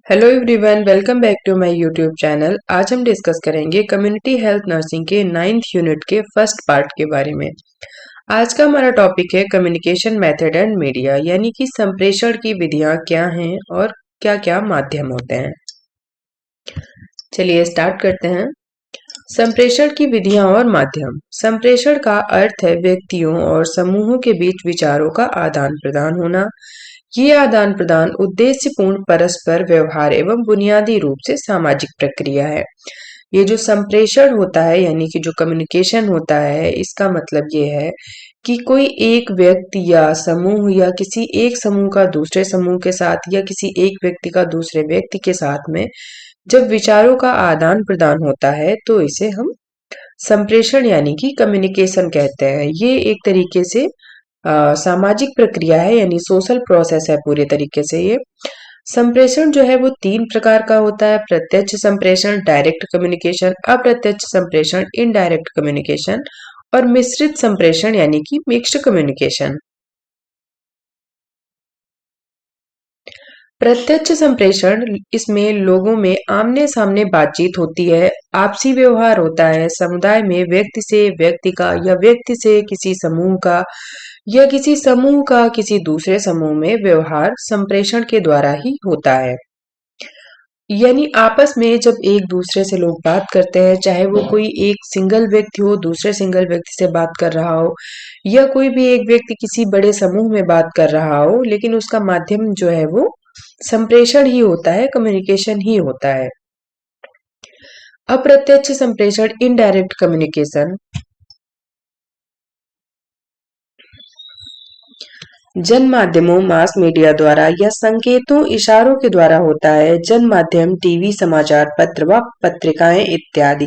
Hello everyone, welcome back to my YouTube channel. आज हम discuss करेंगे कम्युनिटी हेल्थ नर्सिंग के 9th यूनिट के फर्स्ट पार्ट के बारे में। आज का हमारा टॉपिक है कम्युनिकेशन मेथड एंड मीडिया, यानी कि संप्रेषण की विधियां क्या हैं और क्या क्या माध्यम होते हैं। चलिए स्टार्ट करते हैं। संप्रेषण की विधियां और माध्यम। संप्रेषण का अर्थ है व्यक्तियों और समूहों के बीच विचारों का आदान प्रदान होना। ये आदान प्रदान उद्देश्यपूर्ण परस्पर व्यवहार एवं बुनियादी रूप से सामाजिक प्रक्रिया है। ये जो संप्रेषण होता है यानी कि जो कम्युनिकेशन होता है, इसका मतलब ये है कि कोई एक व्यक्ति या समूह या किसी एक समूह का दूसरे समूह के साथ या किसी एक व्यक्ति का दूसरे व्यक्ति के साथ में जब विचारों का आदान प्रदान होता है तो इसे हम संप्रेषण यानी कि कम्युनिकेशन कहते हैं। ये एक तरीके से सामाजिक प्रक्रिया है, यानी सोशल प्रोसेस है पूरे तरीके से। ये संप्रेषण जो है वो 3 प्रकार का होता है: प्रत्यक्ष संप्रेषण, डायरेक्ट कम्युनिकेशन, अप्रत्यक्ष संप्रेषण, इनडायरेक्ट कम्युनिकेशन, और मिश्रित संप्रेषण यानी कि मिक्स्ड कम्युनिकेशन। प्रत्यक्ष संप्रेषण, इसमें लोगों में आमने सामने बातचीत होती है, आपसी व्यवहार होता है, समुदाय में व्यक्ति से व्यक्ति का या व्यक्ति से किसी समूह का या किसी समूह का किसी दूसरे समूह में व्यवहार संप्रेषण के द्वारा ही होता है। यानी आपस में जब एक दूसरे से लोग बात करते हैं, चाहे वो कोई एक सिंगल व्यक्ति हो दूसरे सिंगल व्यक्ति से बात कर रहा हो, या कोई भी एक व्यक्ति किसी बड़े समूह में बात कर रहा हो, लेकिन उसका माध्यम जो है वो संप्रेषण ही होता है, कम्युनिकेशन ही होता है। अप्रत्यक्ष संप्रेषण, इनडायरेक्ट कम्युनिकेशन, जन माध्यमों मास मीडिया द्वारा या संकेतों इशारों के द्वारा होता है। जन माध्यम टीवी, समाचार पत्र व पत्रिकाएं इत्यादि।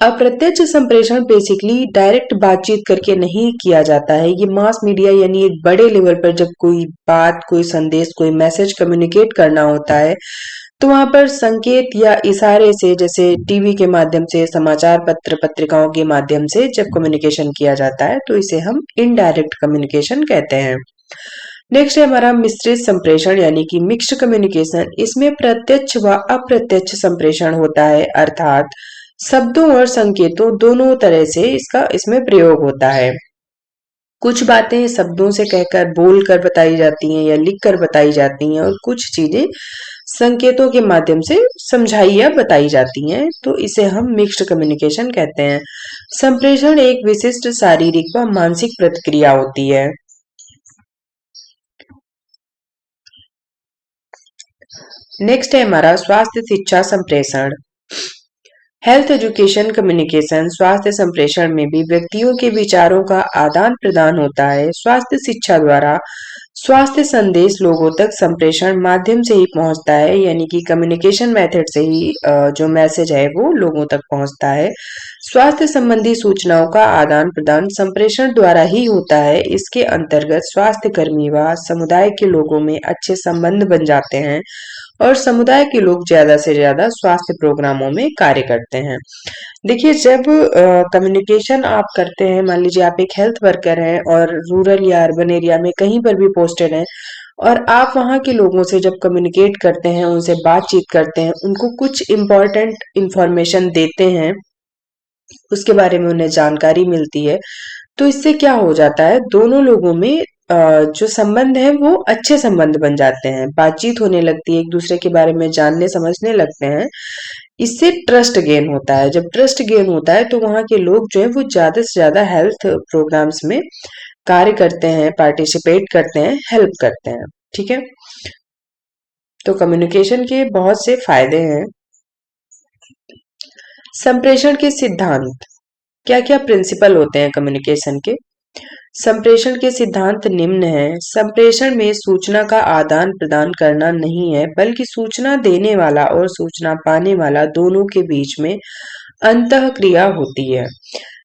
अप्रत्यक्ष संप्रेषण बेसिकली डायरेक्ट बातचीत करके नहीं किया जाता है। ये मास मीडिया यानी एक बड़े लेवल पर जब कोई बात, कोई संदेश, कोई मैसेज कम्युनिकेट करना होता है तो वहां पर संकेत या इशारे से, जैसे टीवी के माध्यम से, समाचार पत्र पत्रिकाओं के माध्यम से जब कम्युनिकेशन किया जाता है तो इसे हम इनडायरेक्ट कम्युनिकेशन कहते हैं। नेक्स्ट है हमारा मिश्रित संप्रेषण यानी कि मिक्स्ड कम्युनिकेशन। इसमें प्रत्यक्ष व अप्रत्यक्ष संप्रेषण होता है, अर्थात शब्दों और संकेतों दोनों तरह से इसका इसमें प्रयोग होता है। कुछ बातें शब्दों से कहकर, बोलकर बताई जाती हैं या लिखकर बताई जाती हैं, और कुछ चीजें संकेतों के माध्यम से समझाई या बताई जाती हैं, तो इसे हम मिक्स्ड कम्युनिकेशन कहते हैं। संप्रेषण एक विशिष्ट शारीरिक व मानसिक प्रतिक्रिया होती है। नेक्स्ट है हमारा स्वास्थ्य शिक्षा संप्रेषण। Health education communication. स्वास्थ्य संप्रेषण में भी व्यक्तियों के विचारों का आदान प्रदान होता है। स्वास्थ्य शिक्षा द्वारा स्वास्थ्य संदेश लोगों तक संप्रेषण माध्यम से ही पहुंचता है, यानी कि कम्युनिकेशन मेथड से ही जो मैसेज है वो लोगों तक पहुंचता है। स्वास्थ्य संबंधी सूचनाओं का आदान प्रदान संप्रेषण द्वारा ही होता है। इसके अंतर्गत स्वास्थ्य कर्मी व समुदाय के लोगों में अच्छे संबंध बन जाते हैं और समुदाय के लोग ज्यादा से ज्यादा स्वास्थ्य प्रोग्रामों में कार्य करते हैं। देखिए, जब कम्युनिकेशन आप करते हैं, मान लीजिए आप एक हेल्थ वर्कर हैं और रूरल या अर्बन एरिया में कहीं पर भी पोस्टेड हैं, और आप वहाँ के लोगों से जब कम्युनिकेट करते हैं, उनसे बातचीत करते हैं, उनको कुछ इम्पोर्टेंट इंफॉर्मेशन देते हैं, उसके बारे में उन्हें जानकारी मिलती है, तो इससे क्या हो जाता है, दोनों लोगों में जो संबंध है वो अच्छे संबंध बन जाते हैं, बातचीत होने लगती है, एक दूसरे के बारे में जानने समझने लगते हैं। इससे ट्रस्ट गेन होता है। जब ट्रस्ट गेन होता है तो वहाँ के लोग जो है वो ज्यादा से ज्यादा हेल्थ प्रोग्राम्स में कार्य करते हैं, पार्टिसिपेट करते हैं, हेल्प करते हैं। ठीक है, तो कम्युनिकेशन के बहुत से फायदे हैं। संप्रेषण के सिद्धांत, क्या क्या प्रिंसिपल होते हैं कम्युनिकेशन के। संप्रेषण के सिद्धांत निम्न हैं। संप्रेषण में सूचना का आदान प्रदान करना नहीं है, बल्कि सूचना देने वाला और सूचना पाने वाला दोनों के बीच में अंतःक्रिया होती है।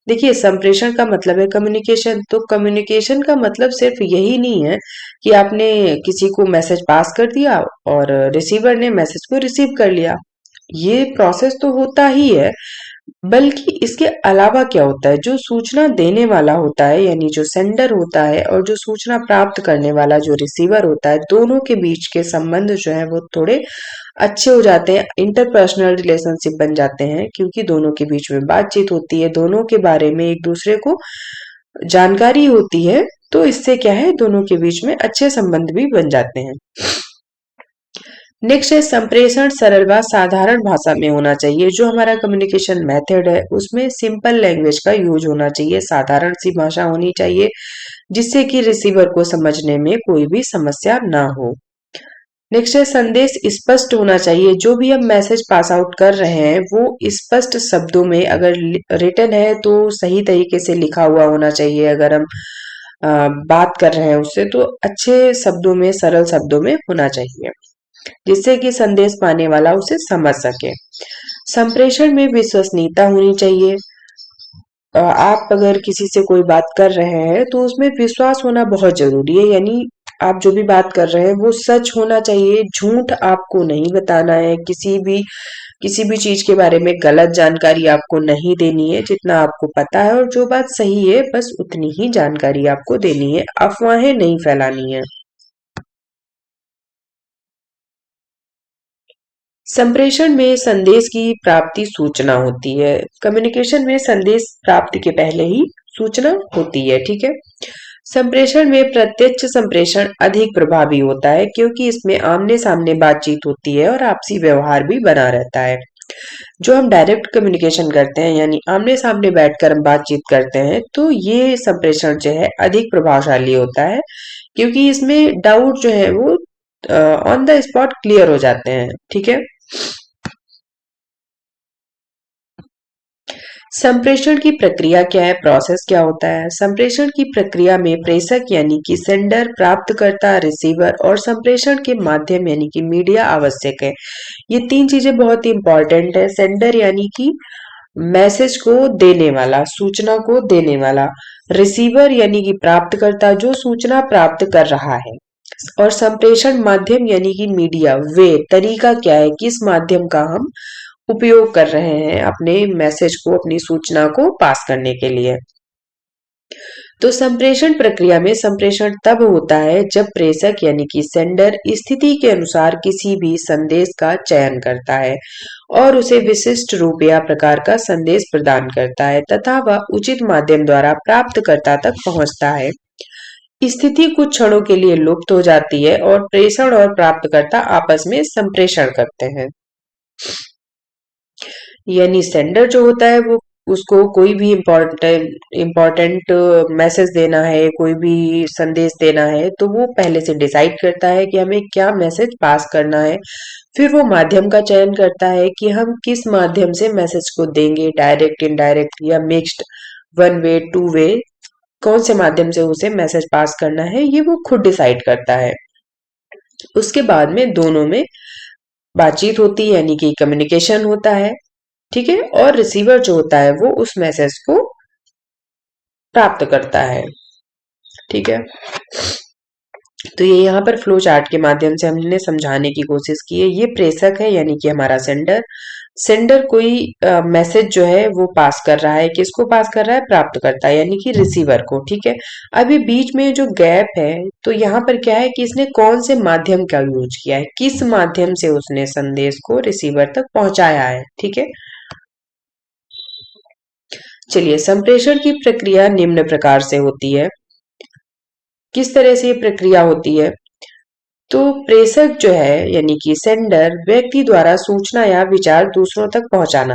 देखिए, संप्रेषण का मतलब है कम्युनिकेशन। तो कम्युनिकेशन का मतलब सिर्फ यही नहीं है कि आपने किसी को मैसेज पास कर दिया और रिसीवर ने मैसेज को रिसीव कर लिया। ये प्रोसेस तो होता ही है, बल्कि इसके अलावा क्या होता है, जो सूचना देने वाला होता है यानी जो सेंडर होता है और जो सूचना प्राप्त करने वाला जो रिसीवर होता है, दोनों के बीच के संबंध जो है वो थोड़े अच्छे हो जाते हैं, इंटरपर्सनल रिलेशनशिप बन जाते हैं, क्योंकि दोनों के बीच में बातचीत होती है, दोनों के बारे में एक दूसरे को जानकारी होती है, तो इससे क्या है, दोनों के बीच में अच्छे संबंध भी बन जाते हैं। नेक्स्ट है संप्रेषण सरल व साधारण भाषा में होना चाहिए। जो हमारा कम्युनिकेशन मेथड है उसमें सिंपल लैंग्वेज का यूज होना चाहिए, साधारण सी भाषा होनी चाहिए, जिससे कि रिसीवर को समझने में कोई भी समस्या ना हो। नेक्स्ट है संदेश स्पष्ट होना चाहिए। जो भी हम मैसेज पास आउट कर रहे हैं वो स्पष्ट शब्दों में, अगर रिटन है तो सही तरीके से लिखा हुआ होना चाहिए, अगर हम बात कर रहे हैं उससे तो अच्छे शब्दों में, सरल शब्दों में होना चाहिए, जिससे कि संदेश पाने वाला उसे समझ सके। संप्रेषण में विश्वसनीयता होनी चाहिए। आप अगर किसी से कोई बात कर रहे हैं तो उसमें विश्वास होना बहुत जरूरी है, यानी आप जो भी बात कर रहे हैं वो सच होना चाहिए, झूठ आपको नहीं बताना है, किसी भी चीज के बारे में गलत जानकारी आपको नहीं देनी है, जितना आपको पता है और जो बात सही है बस उतनी ही जानकारी आपको देनी है, अफवाहें नहीं फैलानी है। संप्रेषण में संदेश की प्राप्ति सूचना होती है। कम्युनिकेशन में संदेश प्राप्ति के पहले ही सूचना होती है, ठीक है। संप्रेषण में प्रत्यक्ष संप्रेषण अधिक प्रभावी होता है, क्योंकि इसमें आमने सामने बातचीत होती है और आपसी व्यवहार भी बना रहता है। जो हम डायरेक्ट कम्युनिकेशन करते हैं यानी आमने सामने बैठकर हम बातचीत करते हैं, तो ये संप्रेषण जो है अधिक प्रभावशाली होता है, क्योंकि इसमें डाउट जो है वो ऑन द स्पॉट क्लियर हो जाते हैं, ठीक है। संप्रेषण की प्रक्रिया क्या है, प्रोसेस क्या होता है। संप्रेषण की प्रक्रिया में प्रेषक यानी कि सेंडर, प्राप्तकर्ता रिसीवर और संप्रेषण के माध्यम यानी कि मीडिया आवश्यक है। ये तीन चीजें बहुत ही इंपॉर्टेंट है। सेंडर यानी कि मैसेज को देने वाला, सूचना को देने वाला, रिसीवर यानी कि प्राप्तकर्ता जो सूचना प्राप्त कर रहा है, और संप्रेषण माध्यम यानी कि मीडिया, वे तरीका क्या है, किस माध्यम का हम उपयोग कर रहे हैं अपने मैसेज को, अपनी सूचना को पास करने के लिए। तो संप्रेषण प्रक्रिया में संप्रेषण तब होता है जब प्रेषक यानी कि सेंडर स्थिति के अनुसार किसी भी संदेश का चयन करता है और उसे विशिष्ट रूप या प्रकार का संदेश प्रदान करता है तथा वह उचित माध्यम द्वारा प्राप्तकर्ता तक पहुंचता है। स्थिति कुछ क्षणों के लिए लुप्त हो जाती है और प्रेषण और प्राप्तकर्ता आपस में संप्रेषण करते हैं। यानी सेंडर जो होता है वो, उसको कोई भी इम्पोर्टेंट मैसेज देना है, कोई भी संदेश देना है, तो वो पहले से डिसाइड करता है कि हमें क्या मैसेज पास करना है। फिर वो माध्यम का चयन करता है कि हम किस माध्यम से मैसेज को देंगे, डायरेक्ट, इनडायरेक्ट या mixed, one way, two way, कौन से माध्यम से उसे मैसेज पास करना है, ये वो खुद डिसाइड करता है। उसके बाद में दोनों में बातचीत होती है यानी कि कम्युनिकेशन होता है, ठीक है। और रिसीवर जो होता है वो उस मैसेज को प्राप्त करता है, ठीक है। तो ये यहाँ पर फ्लो चार्ट के माध्यम से हमने समझाने की कोशिश की है। ये प्रेषक है यानी कि हमारा सेंडर। सेंडर कोई मैसेज जो है वो पास कर रहा है, किसको पास कर रहा है, प्राप्त करता है यानी कि रिसीवर को, ठीक है। अभी बीच में जो गैप है, तो यहाँ पर क्या है कि इसने कौन से माध्यम का यूज किया है, किस माध्यम से उसने संदेश को रिसीवर तक पहुंचाया है, ठीक है। चलिए, संप्रेषण की प्रक्रिया निम्न प्रकार से होती है। किस तरह से ये प्रक्रिया होती है, तो प्रेषक जो है यानी कि सेंडर, व्यक्ति द्वारा सूचना या विचार दूसरों तक पहुंचाना।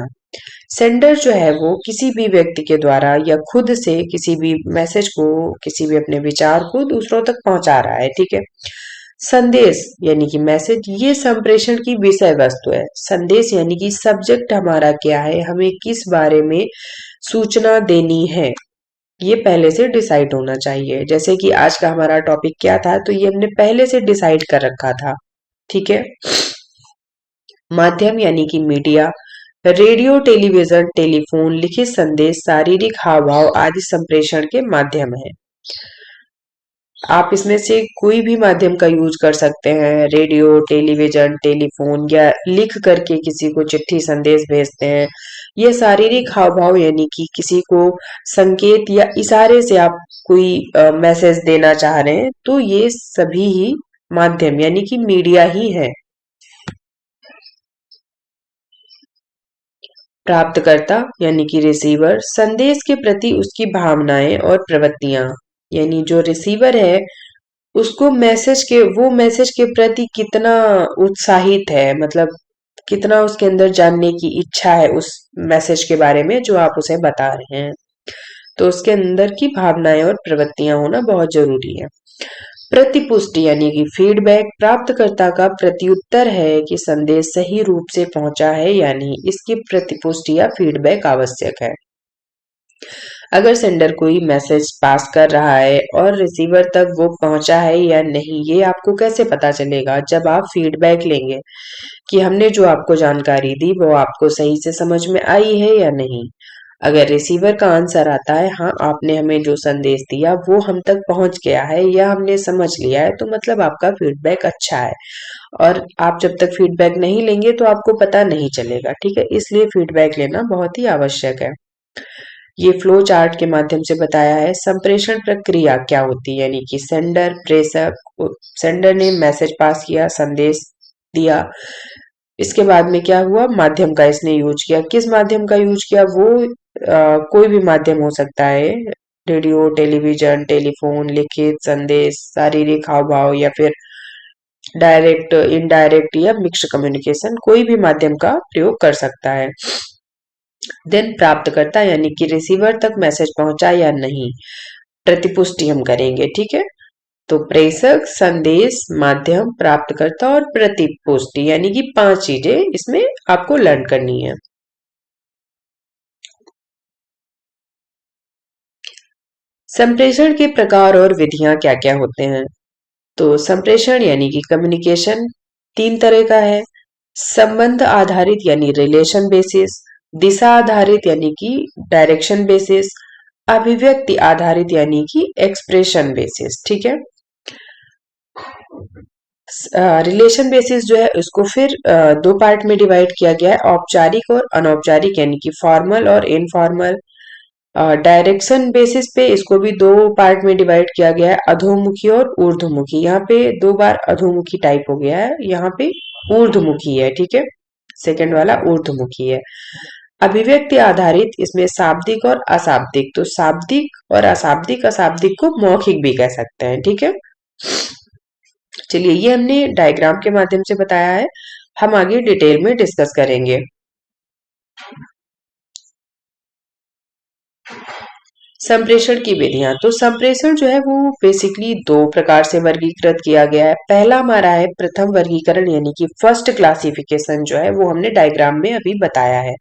सेंडर जो है वो किसी भी व्यक्ति के द्वारा या खुद से किसी भी मैसेज को, किसी भी अपने विचार को दूसरों तक पहुंचा रहा है, ठीक है। संदेश यानी कि मैसेज, ये संप्रेषण की विषय वस्तु है। संदेश यानी कि सब्जेक्ट हमारा क्या है, हमें किस बारे में सूचना देनी है, ये पहले से डिसाइड होना चाहिए। जैसे कि आज का हमारा टॉपिक क्या था, तो ये हमने पहले से डिसाइड कर रखा था, ठीक है। माध्यम यानी कि मीडिया, रेडियो, टेलीविजन, टेलीफोन, लिखित संदेश, शारीरिक हाव भाव आदि संप्रेषण के माध्यम है। आप इसमें से कोई भी माध्यम का यूज कर सकते हैं, रेडियो, टेलीविजन, टेलीफोन, या लिख करके किसी को चिट्ठी संदेश भेजते हैं, ये शारीरिक हाव भाव यानी कि किसी को संकेत या इशारे से आप कोई मैसेज देना चाह रहे हैं, तो ये सभी ही माध्यम यानी कि मीडिया ही है। प्राप्तकर्ता यानी कि रिसीवर संदेश के प्रति उसकी भावनाएं और प्रवृत्तियां, यानी जो रिसीवर है उसको मैसेज के प्रति कितना उत्साहित है, मतलब कितना उसके अंदर जानने की इच्छा है उस मैसेज के बारे में जो आप उसे बता रहे हैं। तो उसके अंदर की भावनाएं और प्रवृत्तियां होना बहुत जरूरी है। प्रतिपुष्टि यानी कि फीडबैक प्राप्तकर्ता का प्रत्युत्तर है कि संदेश सही रूप से पहुंचा है या नहीं, इसकी प्रतिपुष्टि या फीडबैक आवश्यक है। अगर सेंडर कोई मैसेज पास कर रहा है और रिसीवर तक वो पहुंचा है या नहीं, ये आपको कैसे पता चलेगा? जब आप फीडबैक लेंगे कि हमने जो आपको जानकारी दी वो आपको सही से समझ में आई है या नहीं। अगर रिसीवर का आंसर आता है हाँ, आपने हमें जो संदेश दिया वो हम तक पहुंच गया है या हमने समझ लिया है, तो मतलब आपका फीडबैक अच्छा है। और आप जब तक फीडबैक नहीं लेंगे तो आपको पता नहीं चलेगा, ठीक है? इसलिए फीडबैक लेना बहुत ही आवश्यक है। ये फ्लो चार्ट के माध्यम से बताया है। संप्रेषण प्रक्रिया क्या होती है, यानी कि सेंडर प्रेषक, सेंडर ने मैसेज पास किया, संदेश दिया, इसके बाद में क्या हुआ, माध्यम का इसने यूज किया। किस माध्यम का यूज किया? वो कोई भी माध्यम हो सकता है, रेडियो, टेलीविजन, टेलीफोन, लिखित संदेश, शारीरिक हाव भाव या फिर डायरेक्ट, इनडायरेक्ट या मिक्स्ड कम्युनिकेशन, कोई भी माध्यम का प्रयोग कर सकता है। देन प्राप्तकर्ता यानी कि रिसीवर तक मैसेज पहुंचा या नहीं, प्रतिपुष्टि हम करेंगे, ठीक है? तो प्रेषक, संदेश, माध्यम, प्राप्तकर्ता और प्रतिपुष्टि, यानी कि 5 चीजें इसमें आपको लर्न करनी है। संप्रेषण के प्रकार और विधियां क्या क्या होते हैं? तो संप्रेषण यानी कि कम्युनिकेशन 3 तरह का है। संबंध आधारित यानी रिलेशन बेसिस, दिशा आधारित यानी कि डायरेक्शन बेसिस, अभिव्यक्ति आधारित यानी कि एक्सप्रेशन बेसिस, ठीक है? रिलेशन बेसिस जो है उसको फिर दो पार्ट में डिवाइड किया गया है, औपचारिक और अनौपचारिक यानी कि फॉर्मल और इनफॉर्मल। डायरेक्शन बेसिस पे इसको भी दो पार्ट में डिवाइड किया गया है, अधोमुखी और ऊर्ध्वमुखी। यहाँ पे 2 बार अधोमुखी टाइप हो गया है, यहाँ पे ऊर्ध्वमुखी है, ठीक है? सेकंड वाला ऊर्ध्वमुखी है। अभिव्यक्ति आधारित इसमें शाब्दिक और अशाब्दिक, तो शाब्दिक और अशाब्दिक, अशाब्दिक को मौखिक भी कह सकते हैं, ठीक है? चलिए, ये हमने डायग्राम के माध्यम से बताया है, हम आगे डिटेल में डिस्कस करेंगे। संप्रेषण की विधियां, तो संप्रेषण जो है वो बेसिकली 2 प्रकार से वर्गीकृत किया गया है। पहला हमारा है प्रथम वर्गीकरण यानी कि फर्स्ट क्लासिफिकेशन, जो है वो हमने डायग्राम में अभी बताया है।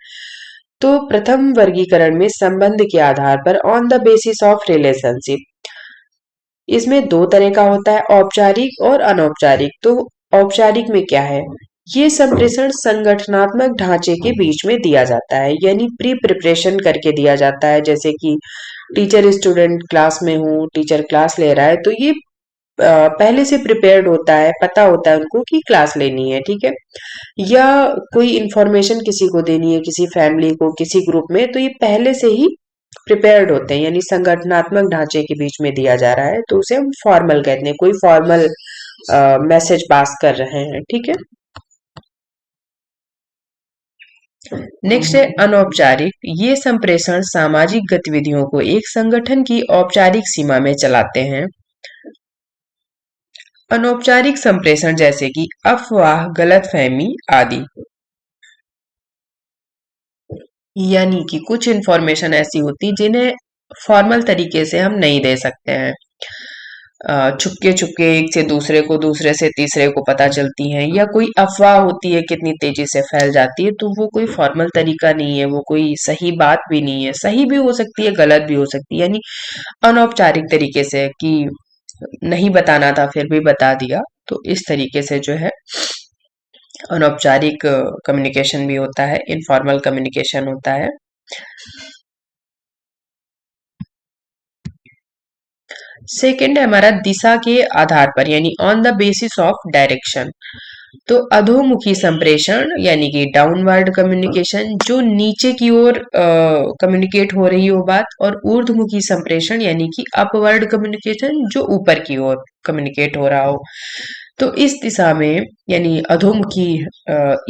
तो प्रथम वर्गीकरण में संबंध के आधार पर, on the basis of relationship, इसमें 2 तरह का होता है, औपचारिक और अनौपचारिक। तो औपचारिक में क्या है? ये संप्रेषण संगठनात्मक ढांचे के बीच में दिया जाता है, यानी प्री प्रिपरेशन करके दिया जाता है। जैसे कि टीचर स्टूडेंट क्लास में हूँ, टीचर क्लास ले रहा है, तो ये पहले से प्रिपेयर्ड होता है, पता होता है उनको कि क्लास लेनी है, ठीक है? या कोई इंफॉर्मेशन किसी को देनी है, किसी फैमिली को, किसी ग्रुप में, तो ये पहले से ही प्रिपेयर्ड होते हैं, यानी संगठनात्मक ढांचे के बीच में दिया जा रहा है, तो उसे हम फॉर्मल कहते हैं। कोई फॉर्मल मैसेज पास कर रहे हैं, ठीक है? नेक्स्ट है अनौपचारिक। ये संप्रेषण सामाजिक गतिविधियों को एक संगठन की औपचारिक सीमा में चलाते हैं। अनौपचारिक संप्रेषण जैसे कि अफवाह, गलतफहमी आदि, यानी कि कुछ इंफॉर्मेशन ऐसी होती जिन्हें फॉर्मल तरीके से हम नहीं दे सकते हैं, चुपके चुपके एक से दूसरे को, दूसरे से तीसरे को पता चलती हैं, या कोई अफवाह होती है कितनी तेजी से फैल जाती है, तो वो कोई फॉर्मल तरीका नहीं है, वो कोई सही बात भी नहीं है, सही भी हो सकती है, गलत भी हो सकती है, यानी अनौपचारिक तरीके से कि नहीं बताना था फिर भी बता दिया, तो इस तरीके से जो है अनौपचारिक कम्युनिकेशन भी होता है, इनफॉर्मल कम्युनिकेशन होता है। सेकंड है हमारा दिशा के आधार पर यानी on the basis of direction. तो अधोमुखी संप्रेषण यानी कि डाउनवर्ड कम्युनिकेशन, जो नीचे की ओर कम्युनिकेट हो रही हो बात, और ऊर्ध्वमुखी संप्रेषण यानी कि अपवर्ड कम्युनिकेशन, जो ऊपर की ओर कम्युनिकेट हो रहा हो। तो इस दिशा में यानी अधोमुखी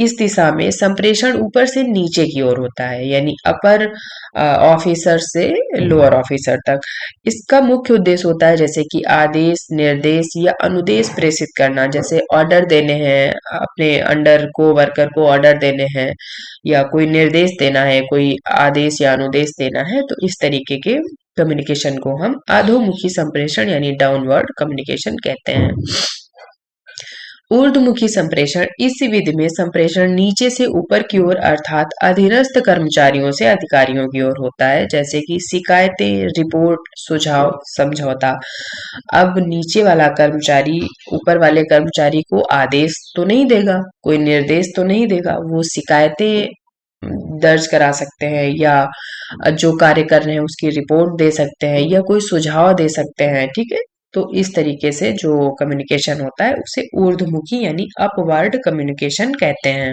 इस दिशा में संप्रेषण ऊपर से नीचे की ओर होता है यानी अपर ऑफिसर से लोअर ऑफिसर तक। इसका मुख्य उद्देश्य होता है जैसे कि आदेश, निर्देश या अनुदेश प्रेषित करना, जैसे ऑर्डर देने हैं अपने अंडर को वर्कर को ऑर्डर देने हैं, या कोई निर्देश देना है, कोई आदेश या अनुदेश देना है, तो इस तरीके के कम्युनिकेशन को हम अधोमुखी संप्रेषण यानी डाउनवर्ड कम्युनिकेशन कहते हैं। ऊर्ध्वमुखी संप्रेषण, इस विधि में संप्रेषण नीचे से ऊपर की ओर अर्थात अधीनस्थ कर्मचारियों से अधिकारियों की ओर होता है, जैसे कि शिकायतें, रिपोर्ट, सुझाव, समझौता। अब नीचे वाला कर्मचारी ऊपर वाले कर्मचारी को आदेश तो नहीं देगा, कोई निर्देश तो नहीं देगा, वो शिकायतें दर्ज करा सकते हैं, या जो कार्य कर रहे हैं उसकी रिपोर्ट दे सकते हैं, या कोई सुझाव दे सकते हैं, ठीक है। तो इस तरीके से जो कम्युनिकेशन होता है उसे ऊर्ध्वमुखी यानी अपवर्ड कम्युनिकेशन कहते हैं।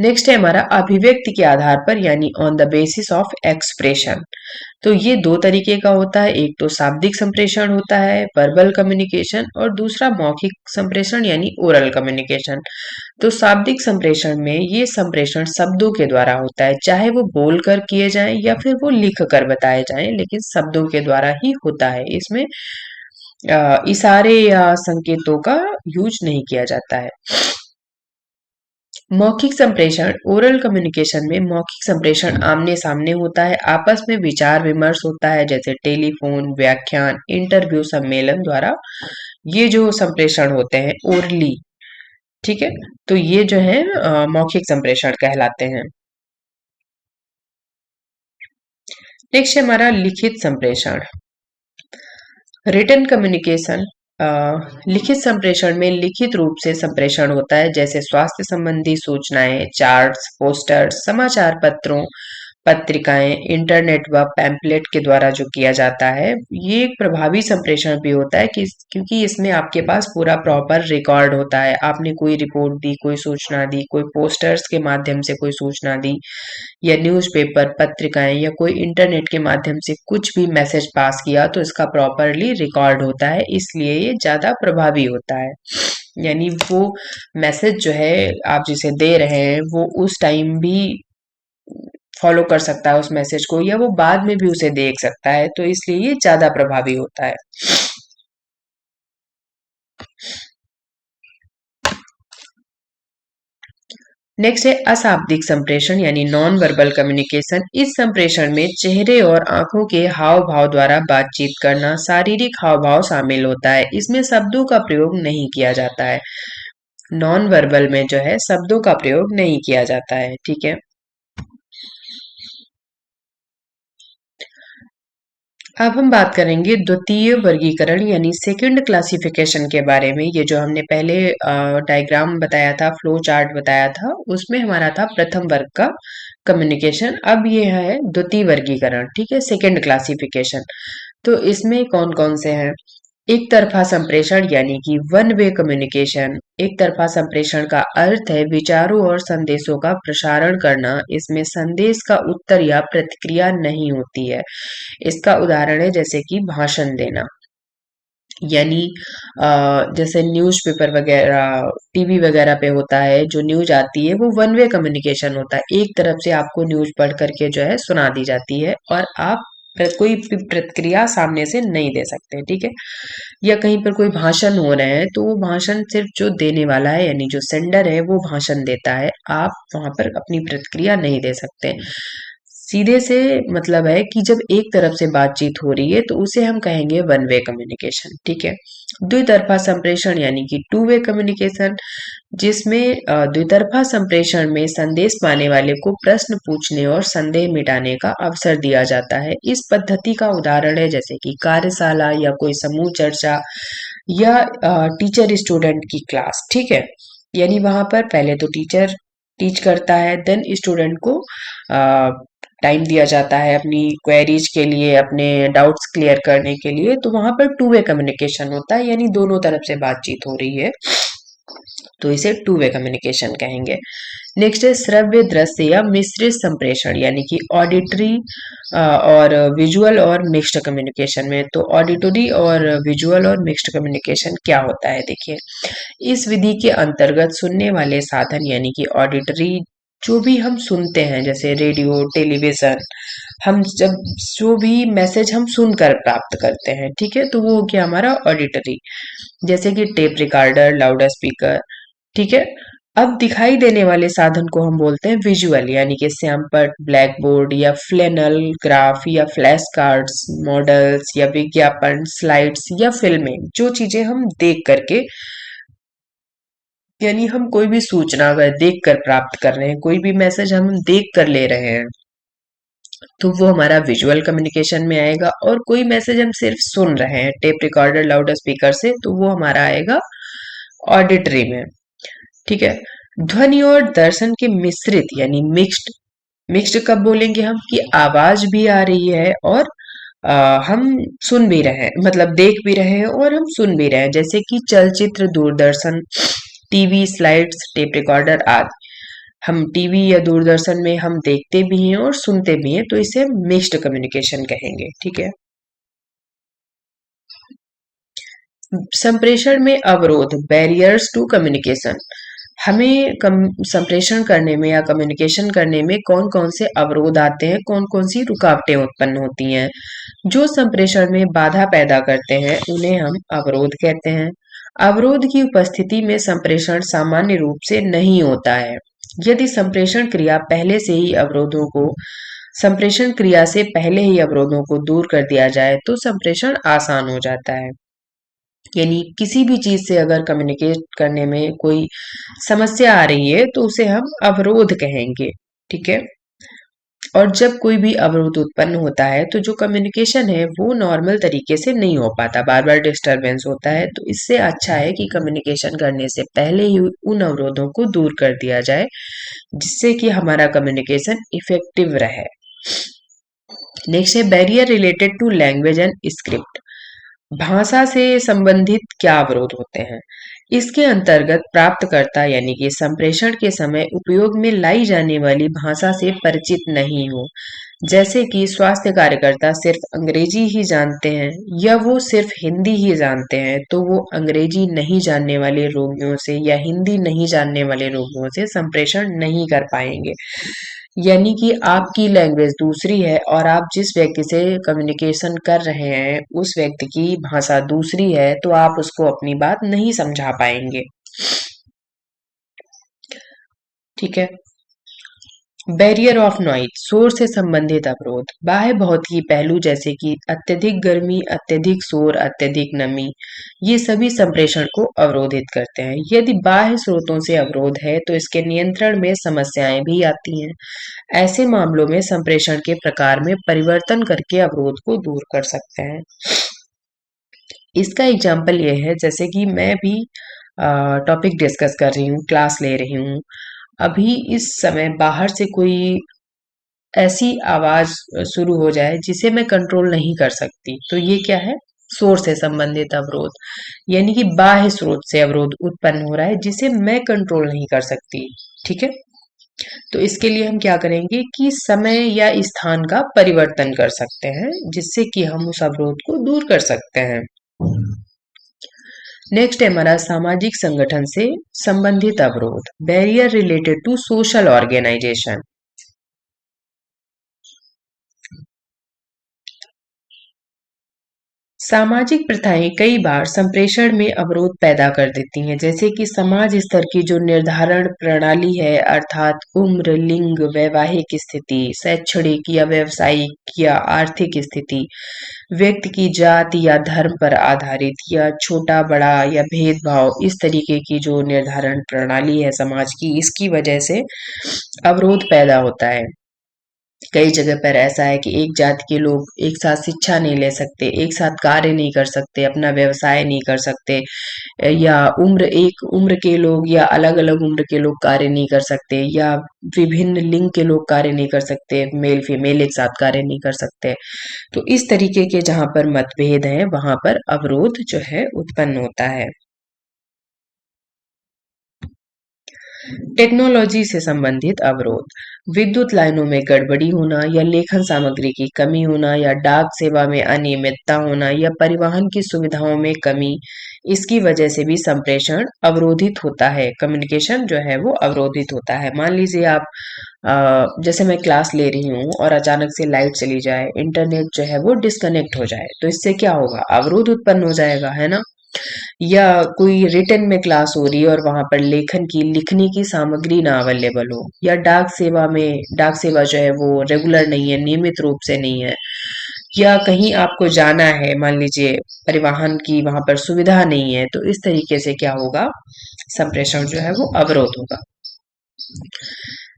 नेक्स्ट है हमारा अभिव्यक्ति के आधार पर यानी on the basis of expression. तो ये दो तरीके का होता है, एक तो शाब्दिक संप्रेषण होता है वर्बल कम्युनिकेशन, और दूसरा मौखिक संप्रेषण यानी ओरल कम्युनिकेशन। तो शाब्दिक संप्रेषण में ये संप्रेषण शब्दों के द्वारा होता है, चाहे वो बोलकर किए जाएं या फिर वो लिख कर बताए जाएं, लेकिन शब्दों के द्वारा ही होता है। इसमें इशारे या संकेतों का यूज नहीं किया जाता है। मौखिक संप्रेषण, ओरल कम्युनिकेशन में मौखिक संप्रेषण आमने सामने होता है, आपस में विचार विमर्श होता है, जैसे टेलीफोन, व्याख्यान, इंटरव्यू, सम्मेलन द्वारा ये जो संप्रेषण होते हैं ओरली, ठीक है। तो ये जो है मौखिक संप्रेषण कहलाते हैं। नेक्स्ट हमारा लिखित संप्रेषण, रिटन कम्युनिकेशन। लिखित संप्रेषण में लिखित रूप से संप्रेषण होता है, जैसे स्वास्थ्य संबंधी सूचनाएं, चार्ट्स, पोस्टर्स, समाचार पत्रों, पत्रिकाएं, इंटरनेट व पैम्पलेट के द्वारा जो किया जाता है। ये एक प्रभावी संप्रेषण भी होता है क्योंकि इसमें आपके पास पूरा प्रॉपर रिकॉर्ड होता है, आपने कोई रिपोर्ट दी, कोई सूचना दी, कोई पोस्टर्स के माध्यम से कोई सूचना दी, या न्यूज़पेपर, पत्रिकाएं, या कोई इंटरनेट के माध्यम से कुछ भी मैसेज पास किया, तो इसका प्रॉपरली रिकॉर्ड होता है, इसलिए ये ज्यादा प्रभावी होता है। यानी वो मैसेज जो है आप जिसे दे रहे हैं वो उस टाइम भी फॉलो कर सकता है उस मैसेज को, या वो बाद में भी उसे देख सकता है, तो इसलिए ये ज्यादा प्रभावी होता है। नेक्स्ट है अशाब्दिक संप्रेषण यानी नॉन वर्बल कम्युनिकेशन। इस संप्रेषण में चेहरे और आंखों के हाव भाव द्वारा बातचीत करना, शारीरिक हाव भाव शामिल होता है, इसमें शब्दों का प्रयोग नहीं किया जाता है। नॉन वर्बल में जो है शब्दों का प्रयोग नहीं किया जाता है, ठीक है। अब हम बात करेंगे द्वितीय वर्गीकरण यानी सेकंड क्लासिफिकेशन के बारे में। ये जो हमने पहले डायग्राम बताया था, फ्लो चार्ट बताया था, उसमें हमारा था प्रथम वर्ग का कम्युनिकेशन। अब ये है द्वितीय वर्गीकरण, ठीक है, सेकंड क्लासिफिकेशन। तो इसमें कौन कौन से हैं? एक तरफा संप्रेषण यानी कि वन वे कम्युनिकेशन। एक तरफा संप्रेषण का अर्थ है विचारों और संदेशों का प्रसारण करना, इसमें संदेश का उत्तर या प्रतिक्रिया नहीं होती है। इसका उदाहरण है जैसे कि भाषण देना, यानी जैसे न्यूज़पेपर वगैरह, टीवी वगैरह पे होता है, जो न्यूज आती है वो वन वे कम्युनिकेशन होता है, एक तरफ से आपको न्यूज पढ़ करके जो है सुना दी जाती है, और आप कोई भी प्रतिक्रिया सामने से नहीं दे सकते, ठीक है। या कहीं पर कोई भाषण हो रहे हैं तो वो भाषण सिर्फ जो देने वाला है यानी जो सेंडर है वो भाषण देता है, आप वहां पर अपनी प्रतिक्रिया नहीं दे सकते। सीधे से मतलब है कि जब एक तरफ से बातचीत हो रही है तो उसे हम कहेंगे वन वे कम्युनिकेशन, ठीक है। द्वितरफा संप्रेषण यानी कि टू वे कम्युनिकेशन, जिसमें द्वितरफा संप्रेषण में संदेश पाने वाले को प्रश्न पूछने और संदेह मिटाने का अवसर दिया जाता है। इस पद्धति का उदाहरण है जैसे कि कार्यशाला या कोई समूह चर्चा, या टीचर स्टूडेंट की क्लास, ठीक है। यानी वहां पर पहले तो टीचर टीच करता है, देन स्टूडेंट को टाइम दिया जाता है अपनी क्वेरीज के लिए, अपने डाउट्स क्लियर करने के लिए, तो वहां पर टू वे कम्युनिकेशन होता है, यानी दोनों तरफ से बातचीत हो रही है, तो इसे टू वे कम्युनिकेशन कहेंगे। नेक्स्ट है श्रव्य दृश्य या मिश्रित संप्रेषण, यानी कि ऑडिटरी और विजुअल और मिक्स्ड कम्युनिकेशन में। तो ऑडिटरी और विजुअल और मिक्स्ड कम्युनिकेशन क्या होता है, देखिए। इस विधि के अंतर्गत सुनने वाले साधन, यानी कि ऑडिटरी, जो भी हम सुनते हैं जैसे रेडियो, टेलीविजन, हम जब जो भी मैसेज हम सुनकर प्राप्त करते हैं, ठीक है, तो वो हो गया हमारा ऑडिटरी, जैसे कि टेप रिकॉर्डर, लाउड स्पीकर, ठीक है। अब दिखाई देने वाले साधन को हम बोलते हैं विजुअल, यानी कि श्यामपट्ट, ब्लैक बोर्ड या फ्लैनल ग्राफ या फ्लैश कार्ड्स, मॉडल्स या विज्ञापन, स्लाइड्स या फिल्में, जो चीजें हम देख करके, यानी हम कोई भी सूचना अगर देख कर प्राप्त कर रहे हैं, कोई भी मैसेज हम देख कर ले रहे हैं, तो वो हमारा विजुअल कम्युनिकेशन में आएगा। और कोई मैसेज हम सिर्फ सुन रहे हैं टेप रिकॉर्डर, लाउड स्पीकर से, तो वो हमारा आएगा ऑडिटरी में, ठीक है। ध्वनि और दर्शन के मिश्रित, यानी मिक्स्ड, मिक्स्ड कब बोलेंगे हम, कि आवाज भी आ रही है और हम सुन भी रहे हैं, मतलब देख भी रहे हैं और हम सुन भी रहे हैं, जैसे कि चलचित्र, Doordarshan, TV, slides, tape recorder आदि। हम टीवी या दूरदर्शन में हम देखते भी हैं और सुनते भी हैं, तो इसे मिक्स्ड कम्युनिकेशन कहेंगे, ठीक है। संप्रेषण में अवरोध, बैरियर्स टू कम्युनिकेशन, हमें संप्रेषण करने में या कम्युनिकेशन करने में कौन कौन से अवरोध आते हैं, कौन कौन सी रुकावटें उत्पन्न होती हैं, जो संप्रेषण में बाधा पैदा करते हैं, उन्हें हम अवरोध कहते हैं। अवरोध की उपस्थिति में संप्रेषण सामान्य रूप से नहीं होता है। यदि संप्रेषण क्रिया पहले से ही अवरोधों को संप्रेषण क्रिया से पहले ही अवरोधों को दूर कर दिया जाए तो संप्रेषण आसान हो जाता है। यानी किसी भी चीज से अगर कम्युनिकेट करने में कोई समस्या आ रही है तो उसे हम अवरोध कहेंगे, ठीक है। और जब कोई भी अवरोध उत्पन्न होता है तो जो कम्युनिकेशन है वो नॉर्मल तरीके से नहीं हो पाता, बार बार डिस्टरबेंस होता है, तो इससे अच्छा है कि कम्युनिकेशन करने से पहले ही उन अवरोधों को दूर कर दिया जाए, जिससे कि हमारा कम्युनिकेशन इफेक्टिव रहे। नेक्स्ट है barrier related to language and script, भाषा से संबंधित क्या अवरोध होते हैं। इसके अंतर्गत प्राप्तकर्ता, यानी कि संप्रेषण के समय उपयोग में लाई जाने वाली भाषा से परिचित नहीं हो, जैसे कि स्वास्थ्य कार्यकर्ता सिर्फ अंग्रेजी ही जानते हैं या वो सिर्फ हिंदी ही जानते हैं, तो वो अंग्रेजी नहीं जानने वाले रोगियों से या हिंदी नहीं जानने वाले रोगियों से संप्रेषण नहीं कर पाएंगे। यानी कि आपकी लैंग्वेज दूसरी है और आप जिस व्यक्ति से कम्युनिकेशन कर रहे हैं उस व्यक्ति की भाषा दूसरी है, तो आप उसको अपनी बात नहीं समझा पाएंगे, ठीक है। बैरियर ऑफ नॉइज, शोर से संबंधित अवरोध, बाह्य भौतिकी पहलू जैसे कि अत्यधिक गर्मी, अत्यधिक शोर, अत्यधिक नमी, ये सभी संप्रेषण को अवरोधित करते हैं। यदि बाह्य स्रोतों से अवरोध है तो इसके नियंत्रण में समस्याएं भी आती हैं। ऐसे मामलों में संप्रेषण के प्रकार में परिवर्तन करके अवरोध को दूर कर सकते हैं। इसका एग्जाम्पल ये है, जैसे कि मैं भी टॉपिक डिस्कस कर रही हूँ, क्लास ले रही हूँ, अभी इस समय बाहर से कोई ऐसी आवाज शुरू हो जाए जिसे मैं कंट्रोल नहीं कर सकती, तो ये क्या है, शोर से संबंधित अवरोध, यानी कि बाह्य स्रोत से अवरोध उत्पन्न हो रहा है जिसे मैं कंट्रोल नहीं कर सकती, ठीक है। तो इसके लिए हम क्या करेंगे कि समय या स्थान का परिवर्तन कर सकते हैं, जिससे कि हम उस अवरोध को दूर कर सकते हैं। नेक्स्ट है हमारा सामाजिक संगठन से संबंधित अवरोध, barrier related to social organisation. सामाजिक प्रथाएं कई बार संप्रेषण में अवरोध पैदा कर देती हैं, जैसे कि समाज स्तर की जो निर्धारण प्रणाली है, अर्थात उम्र, लिंग, वैवाहिक स्थिति, शैक्षणिक या व्यावसायिक या आर्थिक स्थिति, व्यक्ति की जाति या धर्म पर आधारित या छोटा बड़ा या भेदभाव, इस तरीके की जो निर्धारण प्रणाली है समाज की, इसकी वजह से अवरोध पैदा होता है। कई जगह पर ऐसा है कि एक जाति के लोग एक साथ शिक्षा नहीं ले सकते, एक साथ कार्य नहीं कर सकते, अपना व्यवसाय नहीं कर सकते, या एक उम्र के लोग या अलग-अलग उम्र के लोग कार्य नहीं कर सकते, या विभिन्न लिंग के लोग कार्य नहीं कर सकते, मेल फीमेल एक साथ कार्य नहीं कर सकते। तो इस तरीके के जहाँ पर मतभेद हैं, वहाँ पर अवरोध जो है उत्पन्न होता है। टेक्नोलॉजी से संबंधित अवरोध, विद्युत लाइनों में गड़बड़ी होना या लेखन सामग्री की कमी होना या डाक सेवा में अनियमितता होना या परिवहन की सुविधाओं में कमी, इसकी वजह से भी संप्रेषण अवरोधित होता है, कम्युनिकेशन जो है वो अवरोधित होता है। मान लीजिए आप जैसे मैं क्लास ले रही हूँ और अचानक से लाइट चली जाए, इंटरनेट जो है वो डिस्कनेक्ट हो जाए, तो इससे क्या होगा, अवरोध उत्पन्न हो जाएगा, है ना। या कोई रिटन में क्लास हो रही है और वहां पर लिखने की सामग्री ना अवेलेबल हो, या डाक सेवा जो है वो रेगुलर नहीं है, नियमित रूप से नहीं है, या कहीं आपको जाना है, मान लीजिए परिवहन की वहां पर सुविधा नहीं है, तो इस तरीके से क्या होगा, संप्रेषण जो है वो अवरोध होगा।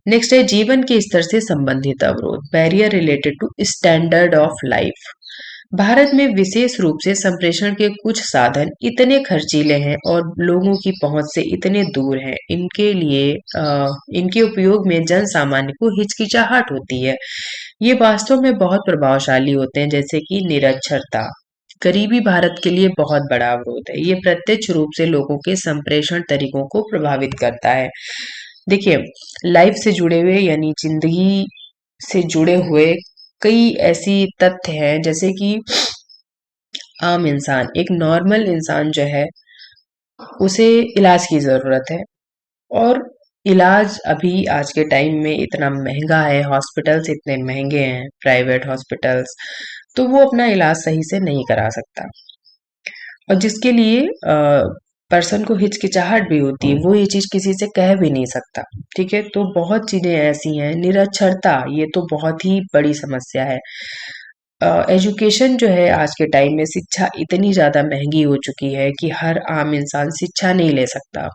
नेक्स्ट है जीवन के स्तर से संबंधित अवरोध, barrier related to standard of life. Bharat में विशेष रूप से संप्रेषण के कुछ साधन इतने खर्चीले हैं और लोगों की पहुंच से इतने दूर हैं, इनके उपयोग में जन सामान्य को हिचकिचाहट होती है। ये वास्तव में बहुत प्रभावशाली होते हैं, जैसे कि निरक्षरता, गरीबी भारत के लिए बहुत बड़ा अवरोध है। ये प्रत्यक्ष रूप से लोगों के संप्रेषण तरीकों को प्रभावित करता है। देखिए, लाइफ से जुड़े हुए यानी जिंदगी से जुड़े हुए कई ऐसी तथ्य हैं, जैसे कि आम इंसान, एक नॉर्मल इंसान जो है उसे इलाज की जरूरत है, और इलाज अभी आज के टाइम में इतना महंगा है, हॉस्पिटल्स इतने महंगे हैं, प्राइवेट हॉस्पिटल्स, तो वो अपना इलाज सही से नहीं करा सकता, और जिसके लिए पर्सन को हिचकिचाहट भी होती है, वो ये चीज किसी से कह भी नहीं सकता। ठीक है, तो बहुत चीजें ऐसी हैं। निरक्षरता, ये तो बहुत ही बड़ी समस्या है। एजुकेशन जो है आज के टाइम में, शिक्षा इतनी ज्यादा महंगी हो चुकी है कि हर आम इंसान शिक्षा नहीं ले सकता,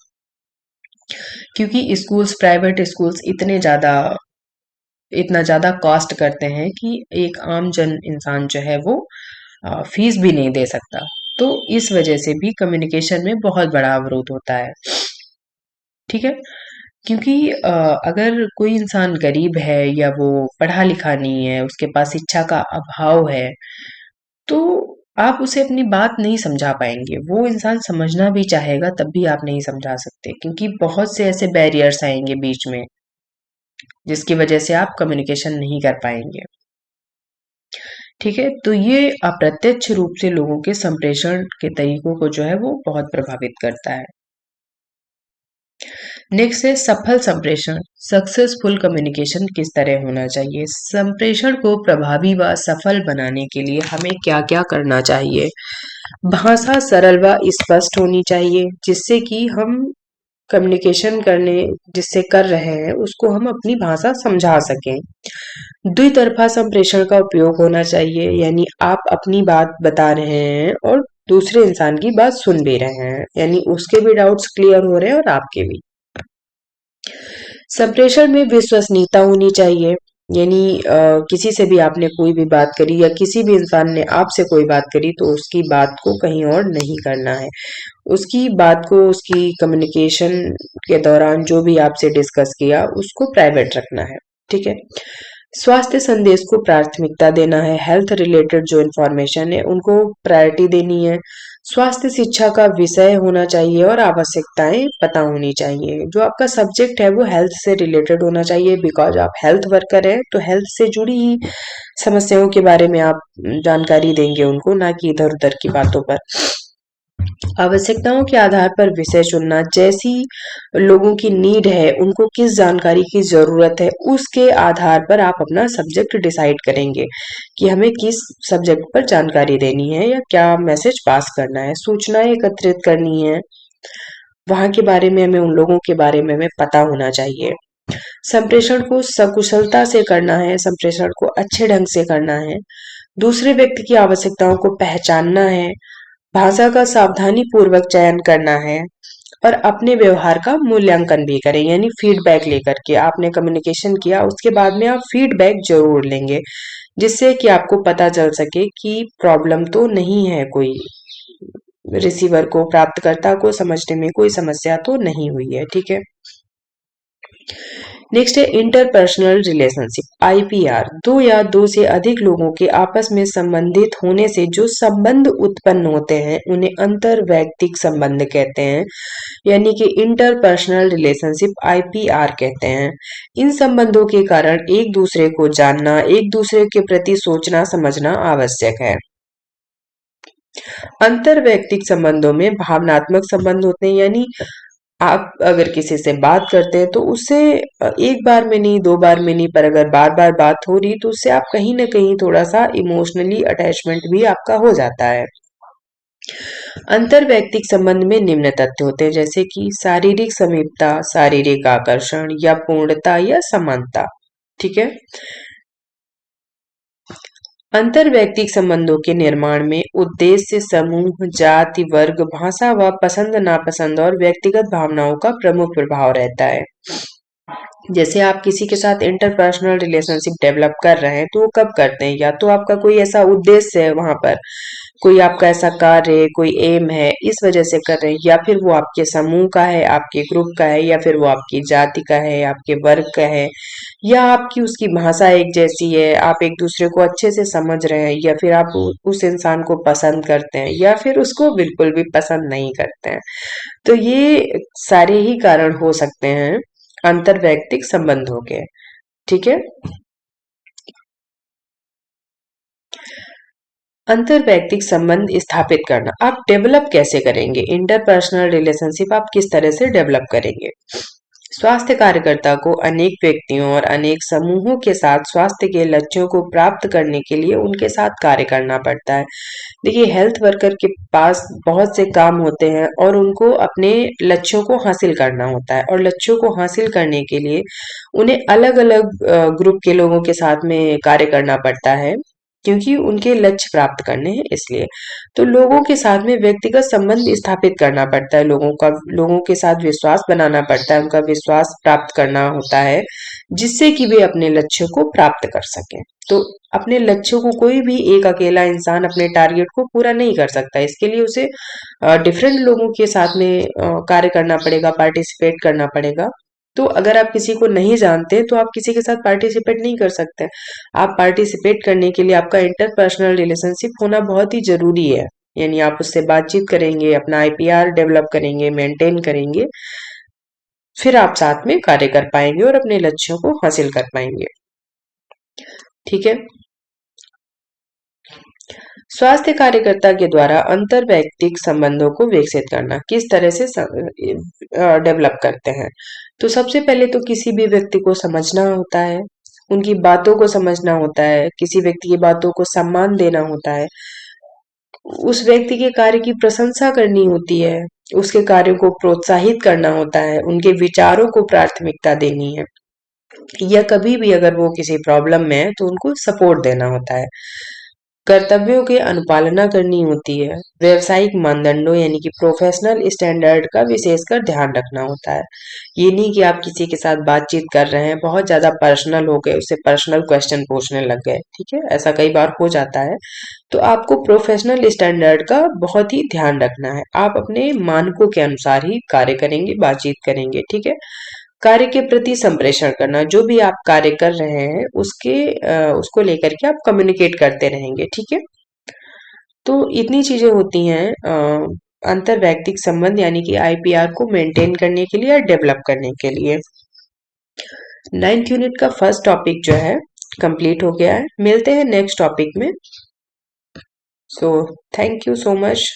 क्योंकि स्कूल्स, प्राइवेट स्कूल्स इतना ज्यादा कॉस्ट करते हैं कि एक आम जन इंसान जो है वो फीस भी नहीं दे सकता। तो इस वजह से भी कम्युनिकेशन में बहुत बड़ा अवरोध होता है। ठीक है, क्योंकि अगर कोई इंसान गरीब है या वो पढ़ा लिखा नहीं है, उसके पास शिक्षा का अभाव है, तो आप उसे अपनी बात नहीं समझा पाएंगे। वो इंसान समझना भी चाहेगा तब भी आप नहीं समझा सकते, क्योंकि बहुत से ऐसे बैरियर्स आएंगे बीच में, जिसकी वजह से आप कम्युनिकेशन नहीं कर पाएंगे। ठीक है, तो ये अप्रत्यक्ष रूप से लोगों के संप्रेषण के तरीकों को जो है वो बहुत प्रभावित करता है। नेक्स्ट है सफल संप्रेषण, सक्सेसफुल कम्युनिकेशन किस तरह होना चाहिए। संप्रेषण को प्रभावी व सफल बनाने के लिए हमें क्या क्या करना चाहिए। भाषा सरल व स्पष्ट होनी चाहिए, जिससे कि हम कम्युनिकेशन करने जिससे कर रहे हैं उसको हम अपनी भाषा समझा सकें। द्वितरफा संप्रेषण का उपयोग होना चाहिए, यानी आप अपनी बात बता रहे हैं और दूसरे इंसान की बात सुन भी रहे हैं, यानी उसके भी डाउट्स क्लियर हो रहे हैं और आपके भी। संप्रेषण में विश्वसनीयता होनी चाहिए, यानी किसी से भी आपने कोई भी बात करी या किसी भी इंसान ने आपसे कोई बात करी, तो उसकी बात को कहीं और नहीं करना है। उसकी बात को, उसकी कम्युनिकेशन के दौरान जो भी आपसे डिस्कस किया उसको प्राइवेट रखना है। ठीक है, स्वास्थ्य संदेश को प्राथमिकता देना है, हेल्थ रिलेटेड जो इन्फॉर्मेशन है उनको प्रायोरिटी देनी है। स्वास्थ्य शिक्षा का विषय होना चाहिए और आवश्यकताएं पता होनी चाहिए। जो आपका सब्जेक्ट है वो हेल्थ से रिलेटेड होना चाहिए, बिकॉज आप हेल्थ वर्कर हैं, तो हेल्थ से जुड़ी ही समस्याओं के बारे में आप जानकारी देंगे उनको, ना कि इधर उधर की बातों पर। आवश्यकताओं के आधार पर विषय चुनना, जैसी लोगों की नीड है, उनको किस जानकारी की जरूरत है, उसके आधार पर आप अपना सब्जेक्ट डिसाइड करेंगे कि हमें किस सब्जेक्ट पर जानकारी देनी है या क्या मैसेज पास करना है। सूचनाएं एकत्रित करनी है, वहां के बारे में हमें, उन लोगों के बारे में हमें पता होना चाहिए। संप्रेषण को सकुशलता से करना है, संप्रेषण को अच्छे ढंग से करना है, दूसरे व्यक्ति की आवश्यकताओं को पहचानना है, भाषा का सावधानी पूर्वक चयन करना है, और अपने व्यवहार का मूल्यांकन भी करें, यानी फीडबैक लेकर के आपने कम्युनिकेशन किया उसके बाद में आप फीडबैक जरूर लेंगे, जिससे कि आपको पता चल सके कि प्रॉब्लम तो नहीं है, कोई रिसीवर को प्राप्तकर्ता को समझने में कोई समस्या तो नहीं हुई है। ठीक है। नेक्स्ट है इंटरपर्सनल रिलेशनशिप, आईपीआर। दो या दो से अधिक लोगों के आपस में संबंधित होने से जो संबंध उत्पन्न होते हैं उन्हें अंतरवैयक्तिक संबंध कहते हैं, यानी कि इंटरपर्सनल रिलेशनशिप आईपीआर कहते हैं। इन संबंधों के कारण एक दूसरे को जानना, एक दूसरे के प्रति सोचना समझना आवश्यक है। अंतरवैयक्तिक संबंधों में भावनात्मक संबंध होते हैं, यानी आप अगर किसी से बात करते हैं तो उससे एक बार में नहीं, दो बार में नहीं, पर अगर बार बार बात हो रही तो उससे आप कहीं ना कहीं थोड़ा सा इमोशनली अटैचमेंट भी आपका हो जाता है। अंतरवैयक्तिक संबंध में निम्न तथ्य होते हैं, जैसे कि शारीरिक समीपता, शारीरिक आकर्षण या पूर्णता या समानता। ठीक है। अंतरवैयक्तिक संबंधों के निर्माण में उद्देश्य, समूह, जाति, वर्ग, भाषा व पसंद नापसंद और व्यक्तिगत भावनाओं का प्रमुख प्रभाव रहता है। जैसे आप किसी के साथ इंटरपर्सनल रिलेशनशिप डेवलप कर रहे हैं तो वो कब करते हैं, या तो आपका कोई ऐसा उद्देश्य है वहां पर, कोई आपका ऐसा कार्य है, कोई एम है, इस वजह से कर रहे हैं, या फिर वो आपके समूह का है, आपके ग्रुप का है, या फिर वो आपकी जाति का है, आपके वर्ग का है, या आपकी उसकी भाषा एक जैसी है, आप एक दूसरे को अच्छे से समझ रहे हैं, या फिर आप उस इंसान को पसंद करते हैं, या फिर उसको बिल्कुल भी पसंद नहीं करते हैं। तो ये सारे ही कारण हो सकते हैं अंतरवैयक्तिक संबंधों के। ठीक है। अंतरवैयक्तिक संबंध स्थापित करना, आप डेवलप कैसे करेंगे, इंटरपर्सनल रिलेशनशिप आप किस तरह से डेवलप करेंगे। स्वास्थ्य कार्यकर्ता को अनेक व्यक्तियों और अनेक समूहों के साथ स्वास्थ्य के लक्ष्यों को प्राप्त करने के लिए उनके साथ कार्य करना पड़ता है। देखिए, हेल्थ वर्कर के पास बहुत से काम होते हैं और उनको अपने लक्ष्यों को हासिल करना होता है, और लक्ष्यों को हासिल करने के लिए उन्हें अलग अलग ग्रुप के लोगों के साथ में कार्य करना पड़ता है, क्योंकि उनके लक्ष्य प्राप्त करने हैं इसलिए। तो लोगों के साथ में व्यक्तिगत संबंध स्थापित करना पड़ता है, लोगों के साथ विश्वास बनाना पड़ता है, उनका विश्वास प्राप्त करना होता है, जिससे कि वे अपने लक्ष्य को प्राप्त कर सकें। तो अपने लक्ष्यों को कोई भी एक अकेला इंसान अपने टारगेट को पूरा नहीं कर सकता, इसके लिए उसे डिफरेंट लोगों के साथ में कार्य करना पड़ेगा, पार्टिसिपेट करना पड़ेगा। तो अगर आप किसी को नहीं जानते तो आप किसी के साथ पार्टिसिपेट नहीं कर सकते। आप पार्टिसिपेट करने के लिए आपका इंटरपर्सनल रिलेशनशिप होना बहुत ही जरूरी है, यानी आप उससे बातचीत करेंगे, अपना आईपीआर डेवलप करेंगे, मेंटेन करेंगे, फिर आप साथ में कार्य कर पाएंगे और अपने लक्ष्यों को हासिल कर पाएंगे। ठीक है। स्वास्थ्य कार्यकर्ता के द्वारा अंतरवैयक्तिक संबंधों को विकसित करना, किस तरह से डेवलप करते हैं। तो सबसे पहले तो किसी भी व्यक्ति को समझना होता है, उनकी बातों को समझना होता है, किसी व्यक्ति की बातों को सम्मान देना होता है, उस व्यक्ति के कार्य की प्रशंसा करनी होती है, उसके कार्यों को प्रोत्साहित करना होता है, उनके विचारों को प्राथमिकता देनी है, या कभी भी अगर वो किसी प्रॉब्लम में है तो उनको सपोर्ट देना होता है। कर्तव्यों की अनुपालना करनी होती है, व्यावसायिक मानदंडों यानी कि प्रोफेशनल स्टैंडर्ड का विशेषकर ध्यान रखना होता है। ये नहीं कि आप किसी के साथ बातचीत कर रहे हैं, बहुत ज्यादा पर्सनल हो गए, उससे पर्सनल क्वेश्चन पूछने लग गए, ठीक है, ऐसा कई बार हो जाता है। तो आपको प्रोफेशनल स्टैंडर्ड का बहुत ही ध्यान रखना है, आप अपने मानकों के अनुसार ही कार्य करेंगे, बातचीत करेंगे। ठीक है। कार्य के प्रति संप्रेषण करना, जो भी आप कार्य कर रहे हैं उसको लेकर के आप कम्युनिकेट करते रहेंगे। ठीक है। तो इतनी चीजें होती हैं अंतरवैयक्तिक संबंध यानी कि आईपीआर को मेंटेन करने के लिए या डेवलप करने के लिए। 9th यूनिट का फर्स्ट टॉपिक जो है कंप्लीट हो गया है। मिलते हैं नेक्स्ट टॉपिक में। So thank you so much.